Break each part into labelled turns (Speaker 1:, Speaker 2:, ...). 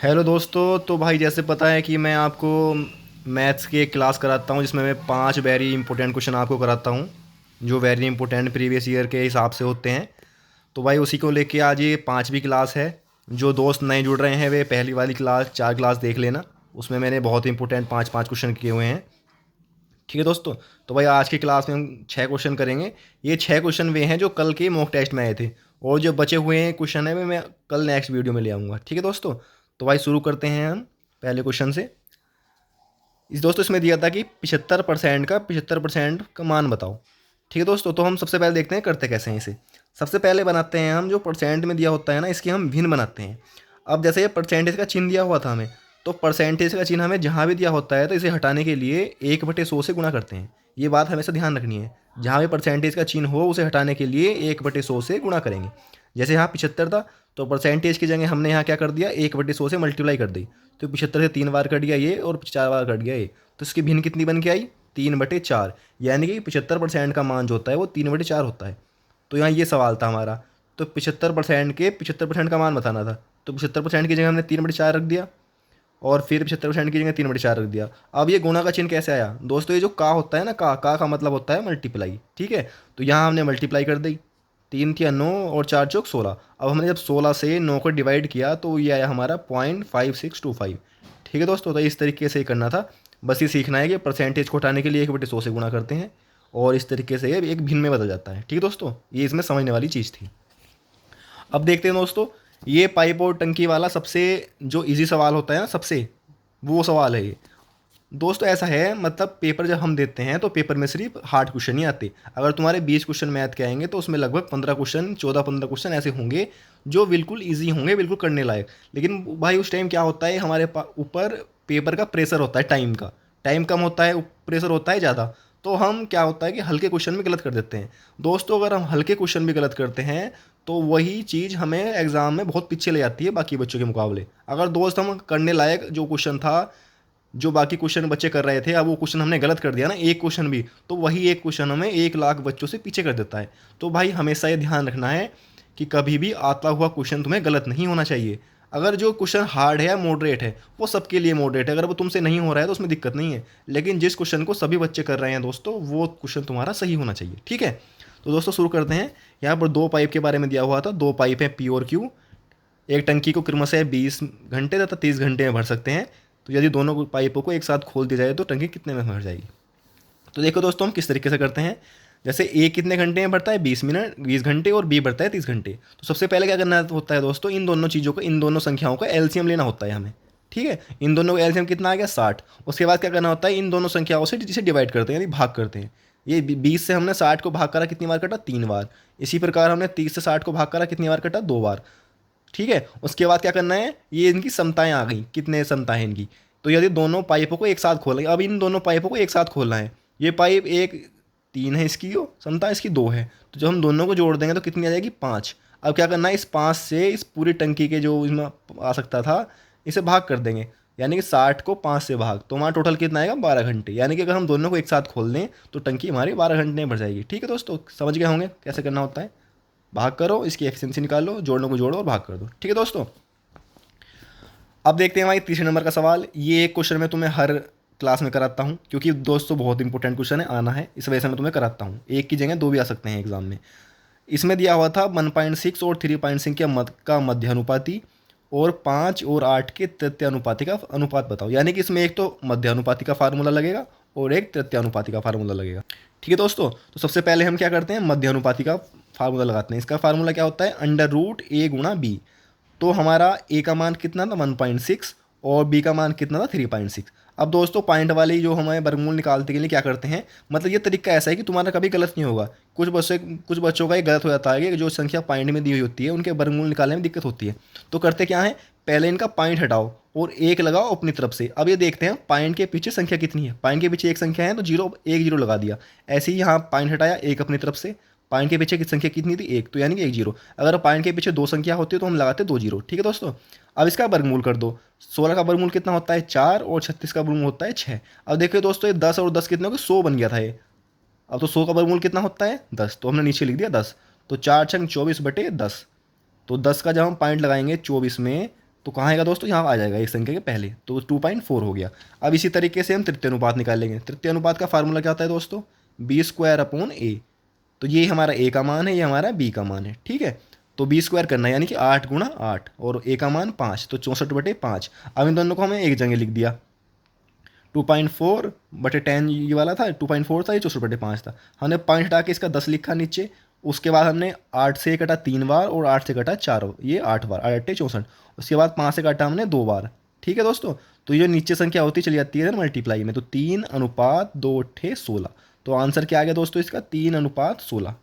Speaker 1: Hello दोस्तों। तो भाई जैसे पता है कि मैं आपको मैथ्स की एक क्लास कराता हूँ जिसमें मैं 5 वेरी इंपॉर्टेंट क्वेश्चन आपको कराता हूँ जो वेरी इंपॉर्टेंट प्रीवियस ईयर के हिसाब से होते हैं। तो भाई उसी को लेके आज ये 5वीं क्लास है। जो दोस्त नए जुड़ रहे हैं वे पहली वाली क्लास 4 क्लास देख लेना। उसमें मैंने बहुत इंपॉर्टेंट 5-5 क्वेश्चन किए हुए हैं। ठीक है दोस्तों। तो भाई आज की क्लास में हम 6 क्वेश्चन करेंगे। ये 6 क्वेश्चन वे हैं जो कल के मॉक टेस्ट में आए थे, और जो बचे हुए हैं क्वेश्चन है वे मैं कल नेक्स्ट वीडियो में ले आऊँगा। ठीक है दोस्तों। तो भाई शुरू करते हैं हम पहले क्वेश्चन से। इस दोस्तों इसमें दिया था कि 75% का मान बताओ। ठीक है दोस्तों। तो हम सबसे पहले देखते हैं करते कैसे हैं इसे। सबसे पहले बनाते हैं हम जो परसेंट में दिया होता है ना, इसकी हम भिन्न बनाते हैं। अब जैसे ये परसेंटेज का चिन्ह दिया हुआ था हमें, तो परसेंटेज का चिन्ह हमें जहाँ भी दिया होता है तो इसे हटाने के लिए 1/100 से गुणा करते हैं। ये बात हमेशा ध्यान रखनी है। जहाँ भी परसेंटेज का चिन्ह हो उसे हटाने के लिए 1/100 से गुणा करेंगे। जैसे यहाँ 75 था, तो परसेंटेज की जगह हमने यहाँ क्या कर दिया, 1/100 से मल्टीप्लाई कर दी। तो 75 से 3 बार कट गया ये, और 4 बार कट गया ये। तो इसकी भिन्न कितनी बन के आई, 3/4। यानी कि 75% का मान जो होता है वो 3/4 होता है। तो यहाँ ये सवाल था हमारा। तो 75% के 75% का मान बताना था। तो 75% की जगह हमने 3/4 रख दिया, और फिर 75% की जगह 3/4 रख दिया। अब ये गुणा का चिन्ह कैसे आया दोस्तों, ये जो का होता है ना, का मतलब होता है मल्टीप्लाई। ठीक है। तो यहाँ हमने मल्टीप्लाई कर दी, 3 × 9 और 4 × 16। अब हमने जब 16 से 9 को डिवाइड किया तो ये आया हमारा 0.5625। ठीक है दोस्तों। तो इस तरीके से ही करना था। बस ये सीखना है कि परसेंटेज को हटाने के लिए 1/100 से गुणा करते हैं, और इस तरीके से ये एक भिन्न में बदल जाता है। ठीक है दोस्तों, ये इसमें समझने वाली चीज़ थी। अब देखते हैं दोस्तों, ये पाइप और टंकी वाला सबसे जो इजी सवाल होता है ना, सबसे वो सवाल है ये। दोस्तों ऐसा है, मतलब पेपर जब हम देते हैं तो पेपर में सिर्फ हार्ड क्वेश्चन ही आते। अगर तुम्हारे 20 क्वेश्चन मैथ के आएंगे तो उसमें लगभग 15 क्वेश्चन, 14-15 क्वेश्चन ऐसे होंगे जो बिल्कुल ईजी होंगे, बिल्कुल करने लायक। लेकिन भाई उस टाइम क्या होता है, हमारे ऊपर पेपर का प्रेशर होता है, टाइम का। टाइम कम होता है, प्रेशर होता है ज़्यादा। तो हम क्या होता है कि हल्के क्वेश्चन भी गलत कर देते हैं। दोस्तों अगर हम हल्के क्वेश्चन भी गलत करते हैं तो वही चीज़ हमें एग्ज़ाम में बहुत पीछे ले जाती है बाकी बच्चों के मुकाबले। अगर दोस्त हम करने लायक जो क्वेश्चन था, जो बाकी क्वेश्चन बच्चे कर रहे थे, अब वो क्वेश्चन हमने गलत कर दिया ना, एक क्वेश्चन भी, तो वही एक क्वेश्चन हमें 1 लाख बच्चों से पीछे कर देता है। तो भाई हमेशा ये ध्यान रखना है कि कभी भी आता हुआ क्वेश्चन तुम्हें गलत नहीं होना चाहिए। अगर जो क्वेश्चन हार्ड है या मॉडरेट है, वो सबके लिए मॉडरेट है। अगर वो तुमसे नहीं हो रहा है तो उसमें दिक्कत नहीं है। लेकिन जिस क्वेश्चन को सभी बच्चे कर रहे हैं दोस्तों, वो क्वेश्चन तुम्हारा सही होना चाहिए। ठीक है। तो दोस्तों शुरू करते हैं। यहाँ पर 2 पाइप के बारे में दिया हुआ था। 2 पाइप हैं पी और क्यू। एक टंकी को क्रमशः 20 घंटे तथा 30 घंटे में भर सकते हैं। तो यदि दोनों पाइपों को एक साथ खोल दिया जाए तो टंकी कितने में भर जाएगी। तो देखो दोस्तों हम किस तरीके से करते हैं। जैसे ए कितने घंटे में भरता है, 20 मिनट, 20 घंटे, और बी भरता है 30 घंटे। तो सबसे पहले क्या करना होता है दोस्तों, इन दोनों चीज़ों को, इन दोनों संख्याओं का एलसीएम लेना होता है हमें। ठीक है। इन दोनों का एलसीएम कितना आ गया, 60। उसके बाद क्या करना होता है, इन दोनों संख्याओं से जिसे डिवाइड करते हैं, यानी भाग करते हैं। ये 20 से हमने 60 को भाग करा, कितनी बार कटा, 3 बार। इसी प्रकार हमने 30 से 60 को भाग करा, कितनी बार कटा, 2 बार। ठीक है। उसके बाद क्या करना है, ये इनकी समताएं आ गई, कितने समताएं हैं इनकी। तो यदि दोनों पाइपों को एक साथ खोलेंगे, अब इन दोनों पाइपों को एक साथ खोलना है। ये पाइप एक 3 है, इसकी समता इसकी 2 है। तो जब हम दोनों को जोड़ देंगे तो कितनी आ जाएगी, 5। अब क्या करना है, इस 5 से इस पूरी टंकी के जो इसमें आ सकता था, इसे भाग कर देंगे। यानी कि 60 को 5 से भाग, तो हमारा टोटल कितना आएगा, 12 घंटे। यानी कि अगर हम दोनों को एक साथ खोल दें तो टंकी हमारी 12 घंटे में भर जाएगी। ठीक है दोस्तों, समझ गए होंगे कैसे करना होता है। भाग करो, इसकी एफिशिएंसी निकालो, जोड़ने को जोड़ो और भाग कर दो। ठीक है दोस्तों। अब देखते हैं भाई तीसरे नंबर का सवाल। ये एक क्वेश्चन मैं तुम्हें हर क्लास में कराता हूँ, क्योंकि दोस्तों बहुत इंपॉर्टेंट क्वेश्चन है, आना है, इस वजह से मैं तुम्हें कराता हूँ। एक की जगह 2 भी आ सकते हैं एग्जाम में। इसमें दिया हुआ था 1.6 और 3.6 का मध्य अनुपाती, और 5 और 8 के तृतीय अनुपाती का अनुपात बताओ। यानी कि इसमें एक तो मध्य अनुपाती का फार्मूला लगेगा और एक तृतीय अनुपाती का फार्मूला लगेगा। ठीक है दोस्तों। तो सबसे पहले हम क्या करते हैं, मध्य अनुपाती का फार्मूला लगाते हैं। इसका फार्मूला क्या होता है, √a×b। तो हमारा ए का मान कितना था, 1.6, और बी का मान कितना था, 3.6। अब दोस्तों पॉइंट वाली जो हमारे वर्गमूल निकालने के लिए क्या करते हैं, मतलब ये तरीका ऐसा है कि तुम्हारा कभी गलत नहीं होगा। कुछ बच्चों का ये गलत हो जाता है कि जो संख्या पॉइंट में दी हुई होती है उनके वर्गमूल निकालने में दिक्कत होती है। तो करते क्या है, पहले इनका पॉइंट हटाओ और 1 लगाओ अपनी तरफ से। अब ये देखते हैं पॉइंट के पीछे संख्या कितनी है। पॉइंट के पीछे एक संख्या है तो 0 1 0 लगा दिया। ऐसे ही यहाँ पॉइंट हटाया, 1 अपनी तरफ से। पॉइंट के पीछे की संख्या कितनी थी, 1, तो यानी कि 1 0। अगर पॉइंट के पीछे 2 संख्या होती है तो हम लगाते 2 0। ठीक है दोस्तों। अब इसका वर्गमूल कर दो। 16 का वर्गमूल कितना होता है, 4, और 36 का वर्गमूल होता है 6। अब देखिए दोस्तों, ये 10 और 10 कितने हो गए, 100 बन गया था ये। अब तो 100 का वर्गमूल कितना होता है, 10, तो हमने नीचे लिख दिया 10। तो 4 × 24/10। तो 10 का जब हम पॉइंट लगाएंगे 24 में, तो कहाँ आएगा दोस्तों, यहाँ आ जाएगा एक संख्या के पहले, तो 2.4 हो गया। अब इसी तरीके से हम तृतीय अनुपात निकालेंगे। तृतीय अनुपात का फार्मूला क्या होता है दोस्तों, b² / a। तो ये हमारा a का मान है, ये हमारा b का मान है, ठीक है। तो b² करना है यानी कि 8 × 8 और a का मान 5, तो 64/5। अब इन दोनों को हमें एक जगह लिख दिया। 2.4/10 ये वाला था, 2.4 था, ये 64/5 था। हमने पॉइंट हटा के इसका 10 लिखा नीचे। उसके बाद हमने 8 से कटा 3 बार और 8 से कटा 4, ये 8 बार, 8 × 8 = 64। उसके बाद 5 से काटा हमने 2 बार, ठीक है दोस्तों। तो ये जो नीचे संख्या होती चली जाती है मल्टीप्लाई में, तो 3:2 16। तो आंसर क्या आ गया दोस्तों इसका, 3:16,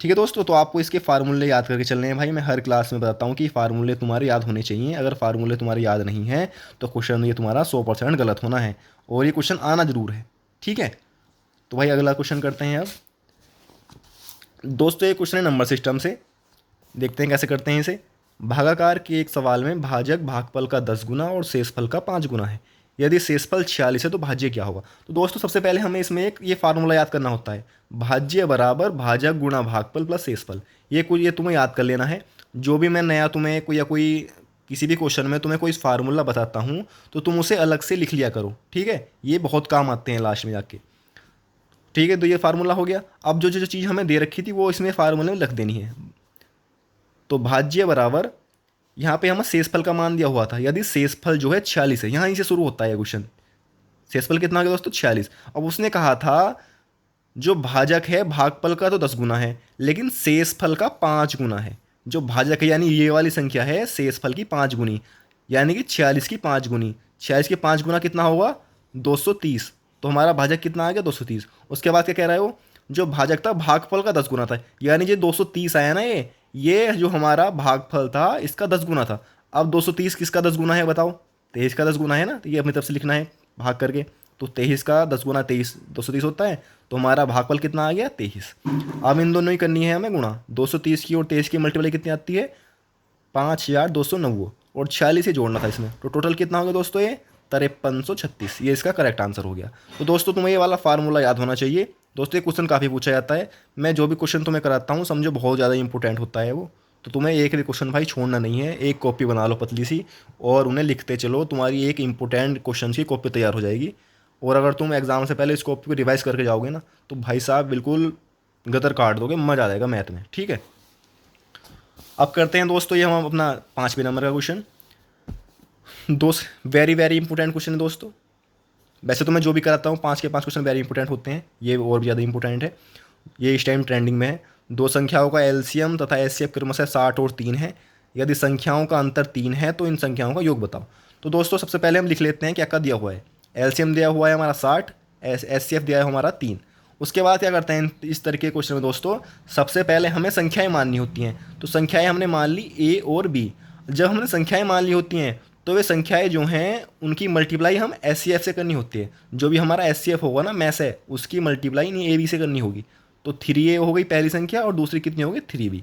Speaker 1: ठीक है दोस्तों। तो आपको इसके फार्मूले याद करके चलने हैं भाई। मैं हर क्लास में बताता हूँ कि फार्मूले तुम्हारे याद होने चाहिए। अगर फार्मूले तुम्हारे याद नहीं है तो क्वेश्चन ये तुम्हारा 100% गलत होना है, और ये क्वेश्चन आना जरूर है, ठीक है। तो भाई अगला क्वेश्चन करते हैं अब दोस्तों। ये क्वेश्चन है नंबर सिस्टम से, देखते हैं कैसे करते हैं इसे। भागाकार के एक सवाल में भाजक भागफल का 10 गुना और शेषफल का 5 गुना है। यदि शेषफल 46 है तो भाज्य क्या होगा। तो दोस्तों सबसे पहले हमें इसमें एक ये फार्मूला याद करना होता है, भाज्य बराबर भाजक गुणा भागफल प्लस शेषफल। ये तुम्हें याद कर लेना है। जो भी मैं नया तुम्हें कोई किसी भी क्वेश्चन में तुम्हें कोई फार्मूला बताता हूँ तो तुम उसे अलग से लिख लिया करो, ठीक है। ये बहुत काम आते हैं लास्ट में जाके, ठीक है। तो ये फार्मूला हो गया। अब जो जो चीज़ हमें दे रखी थी वो इसमें फार्मूले में लिख देनी है। तो भाज्य बराबर, यहाँ पे हमें शेषफल का मान दिया हुआ था। यदि शेषफल जो है 46 है, यहाँ ही से शुरू होता है क्वेश्चन। शेषफल कितना आ गया दोस्तों, 46। अब उसने कहा था जो भाजक है भागफल का तो 10 गुना है, लेकिन शेषफल का 5 गुना है। जो भाजक है यानी ये वाली संख्या है शेषफल की 5 गुनी, यानी कि 46 की 5 गुनी। 46 के 5 गुना कितना होगा, 230। तो हमारा भाजक कितना आ गया, 230। उसके बाद क्या कह रहा है वो, जो भाजक था भागफल का 10 गुना था, यानी ये 230 आया ना, ये जो हमारा भागफल था इसका 10 गुना था। अब 230 किसका 10 गुना है बताओ, 23 का 10 गुना है ना। तो ये अपनी तरफ से लिखना है भाग करके। तो 23 का 10 गुना 23, 230 होता है। तो हमारा भागफल कितना आ गया, 23। अब इन दोनों ही करनी है हमें गुणा। 230 की और 23 की मल्टीप्लाई कितनी आती है, 5290, और 46 से जोड़ना था इसमें। तो टोटल कितना हो गया दोस्तों, ये 5336। ये इसका करेक्ट आंसर हो गया। तो दोस्तों तुम्हें ये वाला फार्मूला याद होना चाहिए। दोस्तों ये क्वेश्चन काफ़ी पूछा जाता है। मैं जो भी क्वेश्चन तुम्हें कराता हूँ समझो बहुत ज़्यादा इंपॉर्टेंट होता है वो। तो तुम्हें एक भी क्वेश्चन भाई छोड़ना नहीं है। एक कॉपी बना लो पतली सी और उन्हें लिखते चलो, तुम्हारी एक इंपॉर्टेंट क्वेश्चन की कॉपी तैयार हो जाएगी। और अगर तुम एग्जाम से पहले इस कॉपी को रिवाइज करके जाओगे ना तो भाई साहब बिल्कुल गदर काट दोगे, मजा आ जाएगा मैथ में, ठीक है। अब करते हैं दोस्तों ये हम अपना 5वें नंबर का क्वेश्चन। दोस्त वेरी वेरी इंपॉर्टेंट क्वेश्चन है दोस्तों। वैसे तो मैं जो भी कराता हूँ 5 के 5 क्वेश्चन वेरी इंपॉर्टेंट होते हैं, ये और भी ज़्यादा इंपॉर्टेंट है। ये इस टाइम ट्रेंडिंग में है। दो संख्याओं का एलसीएम तथा एचसीएफ क्रमशः 60 और 3 है। यदि संख्याओं का अंतर 3 है तो इन संख्याओं का योग बताओ। तो दोस्तों सबसे पहले हम लिख लेते हैं क्या क्या दिया हुआ है। एलसीएम दिया हुआ है हमारा 60, एचसीएफ दिया है हमारा 3। उसके बाद क्या करते हैं इस तरीके के क्वेश्चन में दोस्तों, सबसे पहले हमें संख्याएं माननी होती हैं। तो संख्याएं हमने मान ली ए और बी। जब हमने संख्याएं मान ली होती हैं तो वे संख्याएं जो हैं उनकी मल्टीप्लाई हम एस से करनी होती है। जो भी हमारा एस होगा ना, मैस है, उसकी मल्टीप्लाई नहीं ए बी से करनी होगी। तो 3a हो गई पहली संख्या और दूसरी कितनी होगी 3b।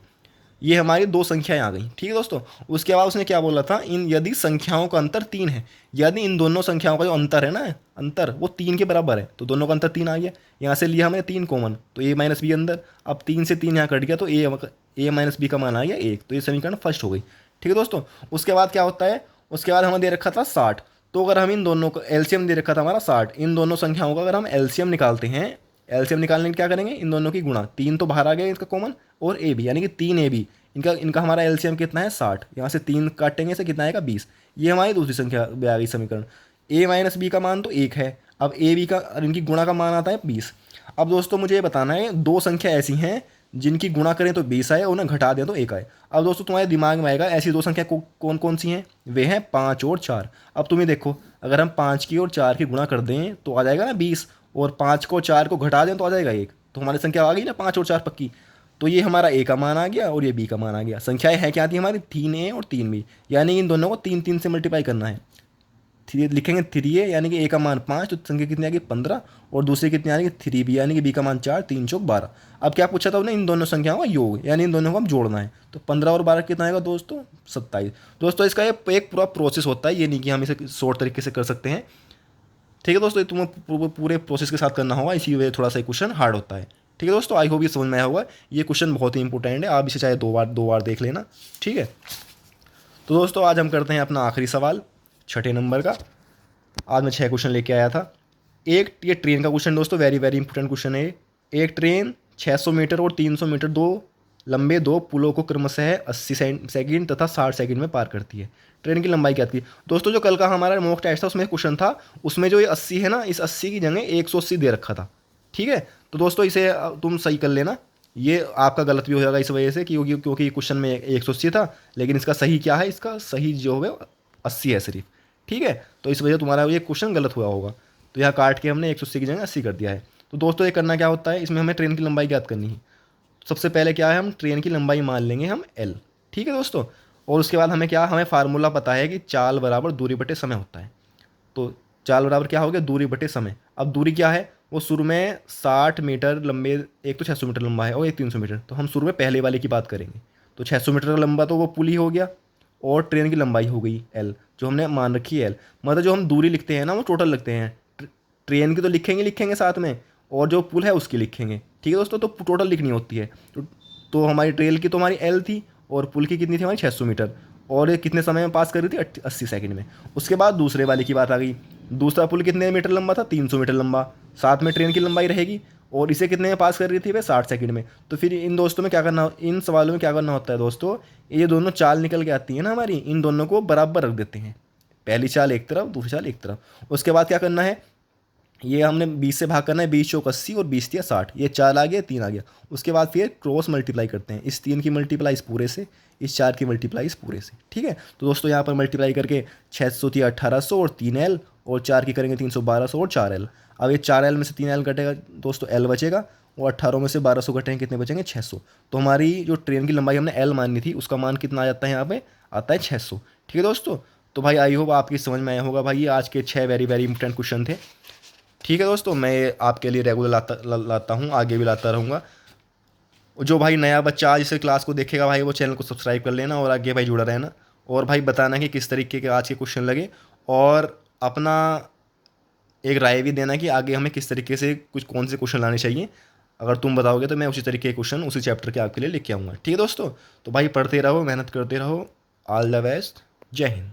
Speaker 1: ये हमारी दो संख्याएं आ गई, ठीक है दोस्तों। उसके बाद उसने क्या बोला था, इन यदि संख्याओं का अंतर 3 है, यदि इन दोनों संख्याओं का जो अंतर है ना, अंतर वो 3 के बराबर है, तो दोनों का अंतर 3 आ गया। यहाँ से लिया हमने 3 कॉमन, तो a माइनस बी अंदर। अब 3 से 3 यहाँ कट गया तो a माइनस बी का मान आ गया 1। तो ये समीकरण फर्स्ट हो गई, ठीक है दोस्तों। उसके बाद क्या होता है, उसके बाद हमें दे रखा था 60। तो अगर हम इन दोनों का एलसीएम दे रखा था हमारा 60, इन दोनों संख्याओं का अगर हम एलसीएम निकालते हैं, एलसीएम निकालने के क्या करेंगे, इन दोनों की गुणा। 3 तो बाहर आ गया इसका कॉमन, और ए बी यानी कि 3ab, इनका हमारा एलसीएम कितना है 60। यहाँ से 3 काटेंगे से कितना आएगा 20। ये हमारी दूसरी संख्या आ गई समीकरण। a माइनस बी का मान तो 1 है। अब ए बी का इनकी गुणा का मान आता है 20। अब दोस्तों मुझे ये बताना है दो संख्या ऐसी हैं जिनकी गुणा करें तो 20 आए, उन्हें घटा दें तो 1 आए। अब दोस्तों तुम्हारे दिमाग में आएगा ऐसी दो संख्या कौन कौन सी हैं, वे हैं 5 और 4। अब तुम्हें देखो, अगर हम 5 की और 4 की गुणा कर दें तो आ जाएगा ना 20, और 5 को 4 को घटा दें तो आ जाएगा 1। तो हमारी संख्या आ गई ना 5 और 4 पक्की। तो ये हमारा a का मान आ गया और ये b का मान आ गया। संख्याएं है क्या थी हमारी 3a और 3b, यानी इन दोनों को 3 से मल्टीप्लाई करना है। लिखेंगे 3a यानी कि a का मान 5, तो संख्या कितनी आ गई 15, और दूसरी कितनी आ गई 3b यानी कि b का मान 4, 3 चौक 12। अब क्या पूछा था उन्हें, इन दोनों संख्याओं का योग, यानी इन दोनों को हम जोड़ना है। तो 15 और 12 कितना आएगा दोस्तों 27। दोस्तों इसका एक पूरा प्रोसेस होता है, ये नहीं कि हम इसे शॉर्ट तरीके से कर सकते हैं, ठीक है दोस्तों। तुम्हें पूरे प्रोसेस के साथ करना होगा, इसी वजह थोड़ा सा क्वेश्चन हार्ड होता है, ठीक है दोस्तों। आई होप ये समझ में आया होगा। ये क्वेश्चन बहुत ही इंपॉर्टेंट है, आप इसे चाहे दो बार देख लेना, ठीक है। तो दोस्तों आज हम करते हैं अपना आखिरी सवाल, छठे नंबर का। आज मैं 6 क्वेश्चन लेके आया था। एक ये ट्रेन का क्वेश्चन दोस्तों, वेरी वेरी इंपॉर्टेंट क्वेश्चन है। एक ट्रेन 600 मीटर और 300 मीटर लंबे दो पुलों को क्रमशः 80 सेकंड तथा 60 सेकंड में पार करती है। ट्रेन की लंबाई क्या थी दोस्तों? जो कल का हमारा मॉक टेस्ट था उसमें क्वेश्चन था, उसमें जो ये 80 है ना, इस 80 की जगह 180 दे रखा था। ठीक है, तो दोस्तों इसे तुम सही कर लेना। ये आपका गलत भी हो जाएगा इस वजह से, क्योंकि क्वेश्चन में 180 था, लेकिन इसका सही क्या है? इसका सही जो है 80 है सिर्फ। ठीक है, तो इस वजह से तुम्हारा ये क्वेश्चन गलत हुआ होगा। तो यहाँ काट के हमने 180 की जगह 80 कर दिया है। तो दोस्तों ये करना क्या होता है, इसमें हमें ट्रेन की लंबाई ज्ञात करनी है। सबसे पहले क्या है, हम ट्रेन की लंबाई मान लेंगे हम एल। ठीक है दोस्तों, और उसके बाद हमें फार्मूला पता है कि चाल बराबर दूरी बटे समय होता है। तो चाल बराबर क्या हो गया? दूरी बटे समय। अब दूरी क्या है? वो शुरू में 60 मीटर लंबे, एक तो 600 मीटर लंबा है और एक 300 मीटर। तो हम शुरू में पहले वाले की बात करेंगे। तो 600 मीटर लंबा तो वो पुल ही हो गया, और ट्रेन की लंबाई हो गई एल, जो हमने मान रखी है एल। मतलब जो हम दूरी लिखते हैं ना, वो टोटल लिखते हैं। ट्रेन की तो लिखेंगे साथ में, और जो पुल है उसकी लिखेंगे। ठीक है दोस्तों, तो टोटल लिखनी होती है। तो हमारी ट्रेन की तो हमारी एल थी, और पुल की कितनी थी? हमारी 600 मीटर। और ये कितने समय में पास कर रही थी? 80 सेकंड में। उसके बाद दूसरे वाले की बात आ गई। दूसरा पुल कितने मीटर लंबा था? 300 मीटर लंबा। साथ में ट्रेन की लंबाई रहेगी, और इसे कितने में पास कर रही थी वह? 60 सेकंड में। तो फिर इन दोस्तों में क्या करना, इन सवालों में क्या करना होता है दोस्तों, ये दोनों चाल निकल के आती है ना हमारी, इन दोनों को बराबर रख देते हैं। पहली चाल एक तरफ, दूसरी चाल एक तरफ। उसके बाद क्या करना है, ये हमने 20 से भाग करना है। 20 चौक 80 और 20 दिया 60। ये 4 आ गया, 3 आ गया। उसके बाद फिर क्रॉस मल्टीप्लाई करते हैं। इस 3 की मल्टीप्लाई इस पूरे से, इस 4 की मल्टीप्लाई इस पूरे से। ठीक है, तो दोस्तों यहाँ पर मल्टीप्लाई करके 600 थी 1800 और 3 एल, और 4 की करेंगे 300 1200 और 4 एल। अब ये 4 एल में से 3 एल कटेगा दोस्तों, एल बचेगा, और 18 में से 1200 कटेंगे, कितने बचेंगे? 600। तो हमारी जो ट्रेन की लंबाई हमने एल मानी थी, उसका मान कितना आ जाता है यहाँ पे? आता है 600। ठीक है दोस्तों, तो भाई आई होप आपकी समझ में आया होगा भाई। ये आज के 6 वेरी वेरी इंपॉर्टेंट क्वेश्चन थे। ठीक है दोस्तों, मैं आपके लिए रेगुलर लाता हूँ, आगे भी लाता रहूँगा। जो भाई नया बच्चा आज इस क्लास को देखेगा भाई, वो चैनल को सब्सक्राइब कर लेना, और आगे भाई जुड़ा रहना। और भाई बताना कि किस तरीके के आज के क्वेश्चन लगे, और अपना एक राय भी देना कि आगे हमें किस तरीके से कौन से क्वेश्चन लाने चाहिए। अगर तुम बताओगे तो मैं उसी तरीके के क्वेश्चन उसी चैप्टर के आपके लिए लेके आऊँगा। ठीक है दोस्तों, तो भाई पढ़ते रहो, मेहनत करते रहो। ऑल द बेस्ट, जय हिंद।